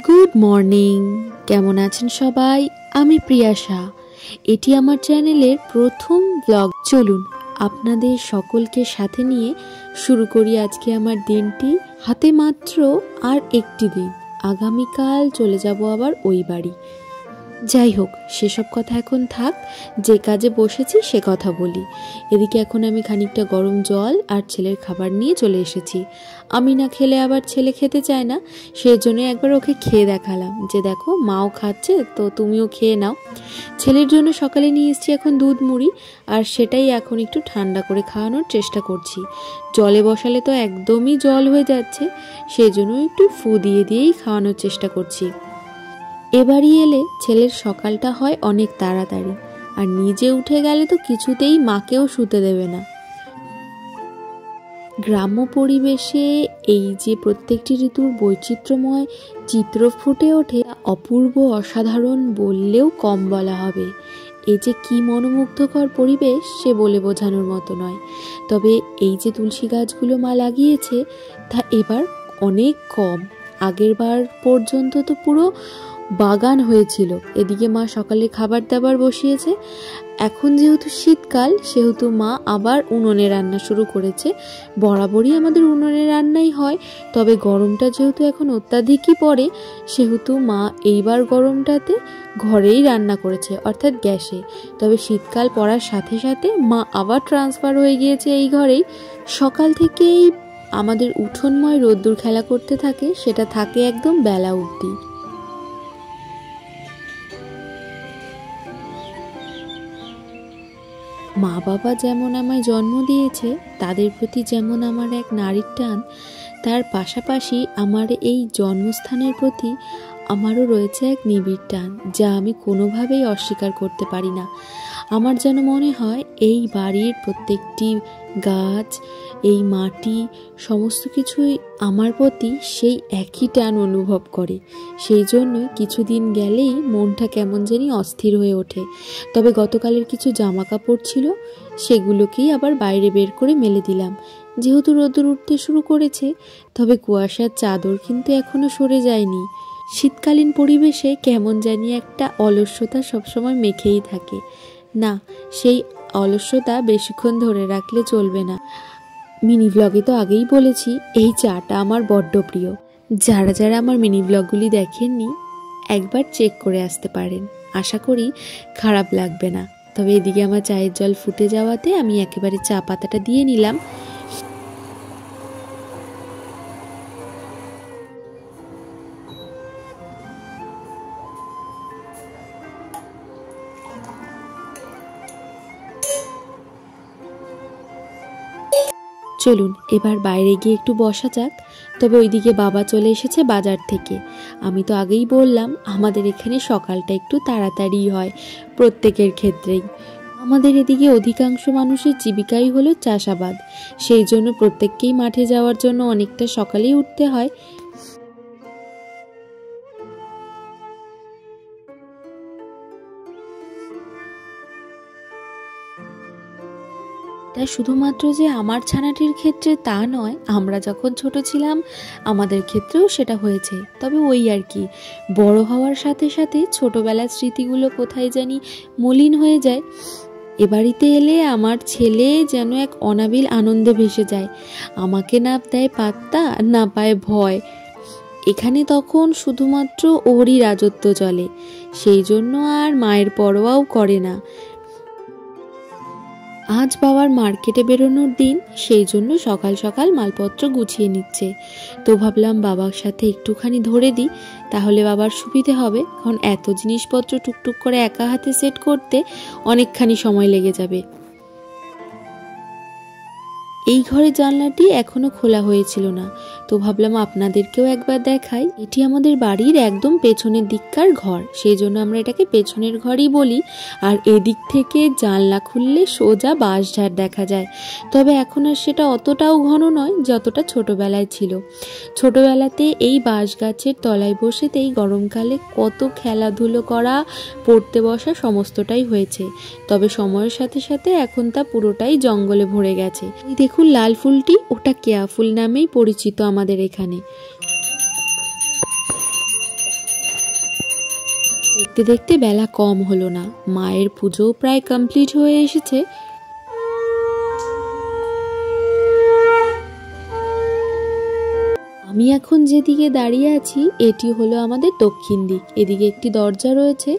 Good morning, কেমন আছেন সবাই? আমি প্রিয়াশা। এটি আমার চ্যানেলের প্রথম ব্লগ। চলুন আপনাদের সকলকে সাথে নিয়ে শুরু করি আজকে আমার দিনটি। হাতে মাত্র আর একটি দিন, আগামীকাল চলে যাব আবার ওই বাড়ি। যাই হোক, সেসব কথা এখন থাক, যে কাজে বসেছি সে কথা বলি। এদিকে এখন আমি খানিকটা গরম জল আর ছেলের খাবার নিয়ে চলে এসেছি। আমি না খেলে আবার ছেলে খেতে চায় না, সেই জন্য একবার ওকে খেয়ে দেখালাম যে দেখো মাও খাচ্ছে, তো তুমিও খেয়ে নাও। ছেলের জন্য সকালে নিয়ে এসেছি এখন দুধ মুড়ি, আর সেটাই এখন একটু ঠান্ডা করে খাওয়ানোর চেষ্টা করছি। জলে বসালে তো একদমই জল হয়ে যাচ্ছে, সেই জন্য একটু ফু দিয়েই খাওয়ানোর চেষ্টা করছি। এবারই এলে ছেলের সকালটা হয় অনেক তাড়াতাড়ি, আর নিজে উঠে গেলে তো কিছুতেই মাকেও শুতে দেবে না। গ্রাম্য পরিবেশে এই যে প্রত্যেকটি ঋতুর বৈচিত্র্যময় চিত্র ফুটে ওঠে, অপূর্ব অসাধারণ বললেও কম বলা হবে। এই যে কি মনোমুগ্ধকর পরিবেশ, সে বলে বোঝানোর মতো নয়। তবে এই যে তুলসী গাছগুলো মা লাগিয়েছে তা এবার অনেক কম, আগের বার পর্যন্ত তো পুরো বাগান হয়েছিল। এদিকে মা সকালে খাবার দাবার বসিয়েছে। এখন যেহেতু শীতকাল, সেহেতু মা আবার উনুনে রান্না শুরু করেছে। বরাবরই আমাদের উনুনে রান্নাই হয়, তবে গরমটা যেহেতু এখন অত্যাধিকই পড়ে, সেহেতু মা এইবার গরমটাতে ঘরেই রান্না করেছে, অর্থাৎ গ্যাসে। তবে শীতকাল পড়ার সাথে সাথে মা আবার ট্রান্সফার হয়ে গিয়েছে এই ঘরেই। সকাল থেকেই আমাদের উঠোনময় রোদ্দুর খেলা করতে থাকে, সেটা থাকে একদম বেলা অবধি। মা বাবা যেমন আমায় জন্ম দিয়েছে, তাদের প্রতি যেমন আমার এক নারীর টান, তার পাশাপাশি আমার এই জন্মস্থানের প্রতি আমারও রয়েছে এক নিবিড় টান, যা আমি কোনোভাবেই অস্বীকার করতে পারি না। আমার যেন মনে হয় এই বাড়ির প্রত্যেকটি গাছ, এই মাটি, সমস্ত কিছুই আমার প্রতি সেই একই টান অনুভব করে। সেই জন্যই কিছুদিন গেলেই মনটা কেমন জানি অস্থির হয়ে ওঠে। তবে গতকালের কিছু জামা কাপড় ছিল, সেগুলোকেই আবার বাইরে বের করে মেলে দিলাম। যেহেতু রোদ্দুর উঠতে শুরু করেছে, তবে কুয়াশার চাদর কিন্তু এখনো সরে যায়নি। শীতকালীন পরিবেশে কেমন জানি একটা অলস্যতা সবসময় মেখেই থাকে। না, সেই অলস্যতা বেশিক্ষণ ধরে রাখলে চলবে না। মিনি ব্লগে তো আগেই বলেছি, এই চাটা আমার বড্ড প্রিয়। যারা যারা আমার মিনি ব্লগগুলি দেখেননি, একবার চেক করে আসতে পারেন, আশা করি খারাপ লাগবে না। তবে এদিকে আমার চায়ের জল ফুটে যাওয়াতে আমি একেবারে চা পাতাটা দিয়ে নিলাম। চলুন এবার বাইরে গিয়ে একটু বসা যাক। তবে ওইদিকে বাবা চলে এসেছে বাজার থেকে। আমি তো আগেই বললাম, আমাদের এখানে সকালটা একটু তাড়াতাড়ি হয় প্রত্যেকের ক্ষেত্রেই। আমাদের এদিকে অধিকাংশ মানুষের জীবিকাই হলো চাষাবাদ, সেই জন্য প্রত্যেককেই মাঠে যাওয়ার জন্য অনেকটা সকালেই উঠতে হয়। তাই শুধুমাত্র যে আমার ছানাটির ক্ষেত্রে তা নয়, আমরা যখন ছোট ছিলাম আমাদের ক্ষেত্রেও সেটা হয়েছে। তবে ওই আর কি, বড় হওয়ার সাথে সাথে ছোটবেলার স্মৃতিগুলো কোথায় জানি মলিন হয়ে যায়। এ বাড়িতে এলে আমার ছেলে যেন এক অনাবিল আনন্দে ভেসে যায়, আমাকে না দেয় পাত্তা, না পায় ভয়। এখানে তখন শুধুমাত্র ওরই রাজত্ব চলে, সেই জন্য আর মায়ের পরোয়াও করে না। আজ বাবার মার্কেটে বেরোনোর দিন, সেই জন্য সকাল সকাল মালপত্র গুছিয়ে নিচ্ছে। তো ভাবলাম বাবার সাথে একটুখানি ধরে দিই, তাহলে বাবার সুবিধে হবে, কারণ এত জিনিসপত্র টুকটুক করে একা হাতে সেট করতে অনেকখানি সময় লেগে যাবে। এই ঘরের জানলাটি এখনো খোলা হয়েছিল না, তো ভাবলাম আপনাদেরকেও একবার দেখাই। এটি আমাদের বাড়ির একদম পেছনের দিককার ঘর, সেই জন্য আমরা এটাকে পেছনের ঘরই বলি। আর এদিক থেকে জানলা খুললে সোজা বাঁশঝাড় দেখা যায়। তবে এখন আর সেটা অতটাও ঘন নয় যতটা ছোটবেলায় ছিল। ছোটবেলাতে এই বাঁশ গাছের তলায় বসেতেই গরমকালে কত খেলাধুলো করা, পড়তে বসা সমস্তটাই হয়েছে। তবে সময়ের সাথে সাথে এখন তা পুরোটাই জঙ্গলে ভরে গেছে। দেখুন লাল ফুলটি, ওটা কেয়া ফুল নামেই পরিচিত আমাদের এখানে। দেখতে দেখতে বেলা কম হলো না, মায়ের পুজো প্রায় কমপ্লিট হয়ে এসেছে। আমি এখন যেদিকে দাঁড়িয়ে আছি এটি হলো আমাদের দক্ষিণ দিক। এদিকে একটি দরজা রয়েছে,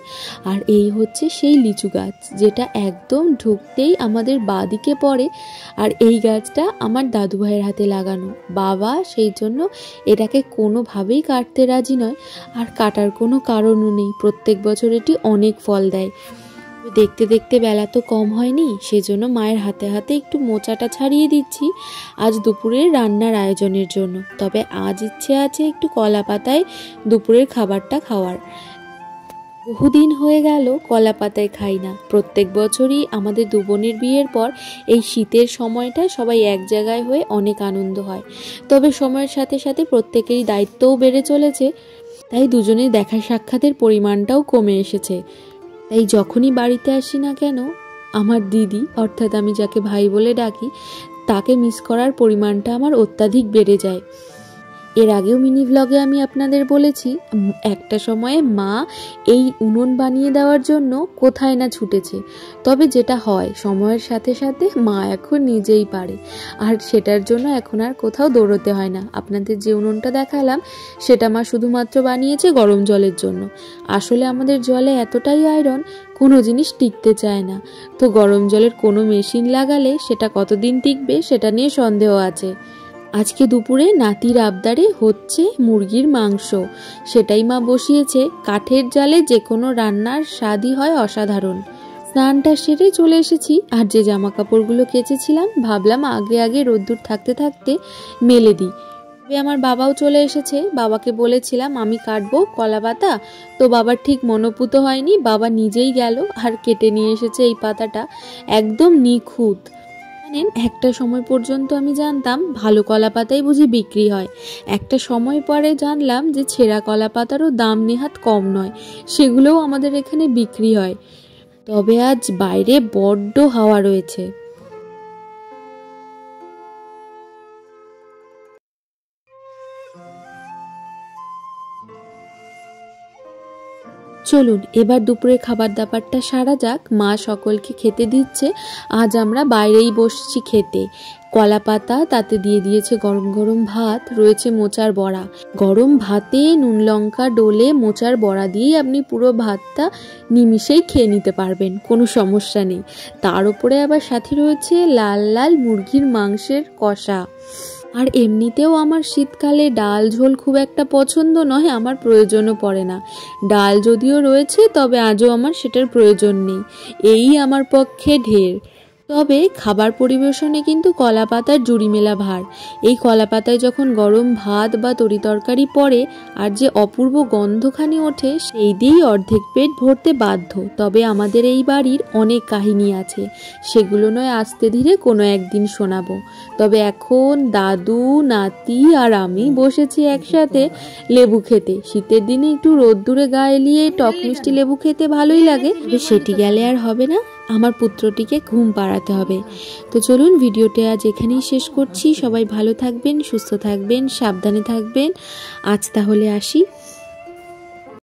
আর এই হচ্ছে সেই লিচু গাছ, যেটা একদম ঢুকতেই আমাদের বাঁদিকে পড়ে। আর এই গাছটা আমার দাদু ভাইয়ের হাতে লাগানো। বাবা সেই জন্য এটাকে কোনোভাবেই কাটতে রাজি নয়, আর কাটার কোনো কারণও নেই। প্রত্যেক বছর এটি অনেক ফল দেয়। দেখতে দেখতে বেলা তো কম হয়নি, সেজন্য মায়ের হাতে হাতে একটু মোচাটা ছাড়িয়ে দিচ্ছি আজ দুপুরের রান্নার আয়োজনের জন্য। তবে আজ ইচ্ছে আছে একটু কলা পাতায় দুপুরের খাবারটা খাওয়ার। বহুদিন হয়ে গেল কলা পাতায় খাই না। প্রত্যেক বছরই আমাদের দু বোনের বিয়ের পর এই শীতের সময়টা সবাই এক জায়গায় হয়ে অনেক আনন্দ হয়। তবে সময়ের সাথে সাথে প্রত্যেকেরই দায়িত্বও বেড়ে চলেছে, তাই দুজনের দেখা সাক্ষাতের পরিমাণটাও কমে এসেছে। তাই যখনই বাড়িতে আসি না কেন, আমার দিদি, অর্থাৎ আমি যাকে ভাই বলে ডাকি, তাকে মিস করার পরিমাণটা আমার অত্যাধিক বেড়ে যায়। এর আগেও মিনি ভ্লগে আমি আপনাদের বলেছি, একটা সময়ে মা এই উনুন বানিয়ে দেওয়ার জন্য কোথায় না ছুটেছে। তবে যেটা হয়, সময়ের সাথে সাথে মা এখন নিজেই পারে, আর সেটার জন্য এখন আর কোথাও দৌড়তে হয় না। আপনাদের যে উনুনটা দেখালাম সেটা মা শুধুমাত্র বানিয়েছে গরম জলের জন্য। আসলে আমাদের জলে এতটাই আয়রন, কোনো জিনিস টিকতে চায় না। তো গরম জলের কোনো মেশিন লাগালে সেটা কতদিন টিকবে সেটা নিয়ে সন্দেহ আছে। আজকে দুপুরে নাতির আবদারে হচ্ছে মুরগির মাংস, সেটাই মা বসিয়েছে। কাঠের জালে যে কোনো রান্নার স্বাদই হয় অসাধারণ। স্নানটা সেরে চলে এসেছি, আর যে জামা কাপড়গুলো কেচেছিলাম ভাবলাম আগে আগে রোদ্দুর থাকতে থাকতে মেলে দিই। তবে আমার বাবাও চলে এসেছে। বাবাকে বলেছিলাম আমি কাটবো কলা পাতা, তো বাবার ঠিক মনোপুত হয়নি, বাবা নিজেই গেল আর কেটে নিয়ে এসেছে এই পাতাটা, একদম নিখুঁত। একটা সময় পর্যন্ত আমি জানতাম ভালো কলা পাতাই বুঝি বিক্রি হয়। একটা সময় পরে জানলাম যে ছেঁড়া কলা পাতারও দাম নেহাত কম নয়, সেগুলোও আমাদের এখানে বিক্রি হয়। তবে আজ বাইরে বড্ড হাওয়া রয়েছে। চলুন এবার দুপুরে খাবার দাবারটা সারা যাক। মা সকলকে খেতে দিচ্ছে, আজ আমরা বাইরেই বসছি খেতে। কলা পাতা, তাতে দিয়ে দিয়েছে গরম গরম ভাত, রয়েছে মোচার বড়া। গরম ভাতে নুন লঙ্কা ডলে মোচার বড়া দিয়েই আপনি পুরো ভাতটা নিমিষেই খেয়ে নিতে পারবেন, কোনো সমস্যা নেই। তার উপরে আবার সাথে রয়েছে লাল লাল মুরগির মাংসের কষা। আর এমনিতেও আমার শীতকালে ডাল ঝোল খুব একটা পছন্দ নয়, আমার প্রয়োজনও পড়ে না। ডাল যদিও রয়েছে, তবে আজও আমার সেটার প্রয়োজন নেই, এই আমার পক্ষে ঢের। তবে খাবার পরিবেশনে কিন্তু কলা পাতার জুড়ি মেলা ভার। এই কলা পাতায় যখন গরম ভাত বা তরি তরকারি পড়ে আর যে অপূর্ব গন্ধখানি ওঠে, সেই দিয়েই অর্ধেক পেট ভরতে বাধ্য। তবে আমাদের এই বাড়ির অনেক কাহিনী আছে, সেগুলো নয় আস্তে ধীরে কোনো একদিন শোনাবো। তবে এখন দাদু, নাতি আর আমি বসেছি একসাথে লেবু খেতে। শীতের দিনে একটু রোদ্দুরে গা এলিয়ে টক মিষ্টি লেবু খেতে ভালোই লাগে, সেটি গেলে আর হবে না, আমার পুত্রটিকে ঘুম পাড়াতে হবে। তো চলুন ভিডিওটা আজ এখানেই শেষ করছি। সবাই ভালো থাকবেন, সুস্থ থাকবেন, সাবধানে থাকবেন। আজ তাহলে আসি।